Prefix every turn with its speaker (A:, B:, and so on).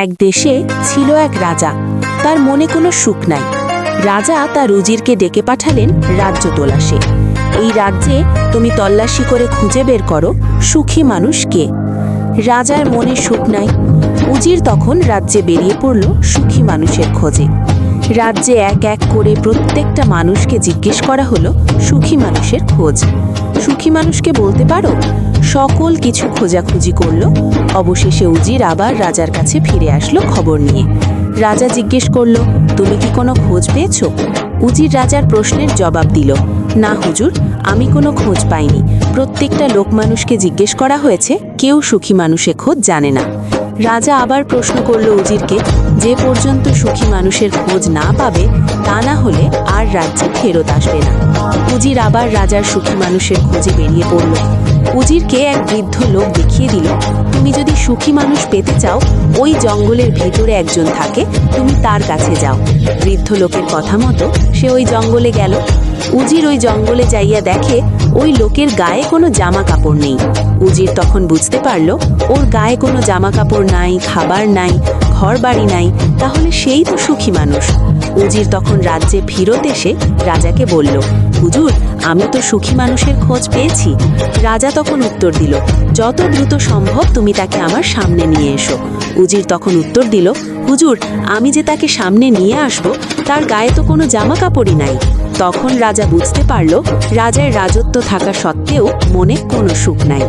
A: এক দেশে ছিল এক রাজা। তার মনে কোনো সুখ নাই। রাজা তার উজিরকে ডেকে পাঠালেন রাজ্য তল্লাশে। এই রাজ্যে তুমি তল্লাশি করে খুঁজে বের করো সুখী মানুষ কে। রাজার মনে সুখ নাই। উজির তখন রাজ্যে বেরিয়ে পড়ল সুখী মানুষের খোঁজে। রাজ্যে এক এক করে প্রত্যেকটা মানুষকে জিজ্ঞেস করা হলো সুখী মানুষের খোঁজ। সুখী মানুষকে বলতে পারো? সকল কিছু খোঁজাখুঁজি করলো। অবশেষে উজির আবার রাজার কাছে ফিরে আসলো খবর নিয়ে। রাজা জিজ্ঞেস করলো, তুমি কি কোনো খোঁজ পেয়েছো? উজির রাজার প্রশ্নের জবাব দিল, না হুজুর, আমি কোনো খোঁজ পাইনি। প্রত্যেকটা লোক মানুষকে জিজ্ঞেস করা হয়েছে, কেউ সুখী মানুষের খোঁজ জানে না। রাজা আবার প্রশ্ন করল উজিরকে, যে পর্যন্ত সুখী মানুষের খোঁজ না পাবে তা না হলে আর রাজ্যে ফেরত আসবে না। উজির আবার রাজার সুখী মানুষের খোঁজে বেরিয়ে পড়ল। উজিরকে এক বৃদ্ধ লোক দেখিয়ে দিল, তুমি যদি সুখী মানুষ পেতে চাও, ওই জঙ্গলের ভেতরে একজন থাকে, তুমি তার কাছে যাও। বৃদ্ধ লোকের কথা মতো সে ওই জঙ্গলে গেল। উজির ওই জঙ্গলে যাইয়া দেখে ওই লোকের গায়ে কোনো জামা কাপড় নেই। উজির তখন বুঝতে পারল ওর গায়ে কোনো জামা কাপড় নাই, খাবার নাই, ঘর বাড়ি নাই, তাহলে সেই তো সুখী মানুষ। উজির তখন রাজ্যে ফিরত এসে রাজাকে বলল, হুজুর, আমি তো সুখী মানুষের খোঁজ পেয়েছি। রাজা তখন উত্তর দিল, যত দ্রুত সম্ভব তুমি তাকে আমার সামনে নিয়ে এসো। উজির তখন উত্তর দিল, হুজুর, আমি যে তাকে সামনে নিয়ে আসব, তার গায়ে তো কোনো জামা কাপড়ই নাই। তখন রাজা বুঝতে পারল রাজার রাজত্ব থাকা সত্ত্বেও মনে কোনো সুখ নাই।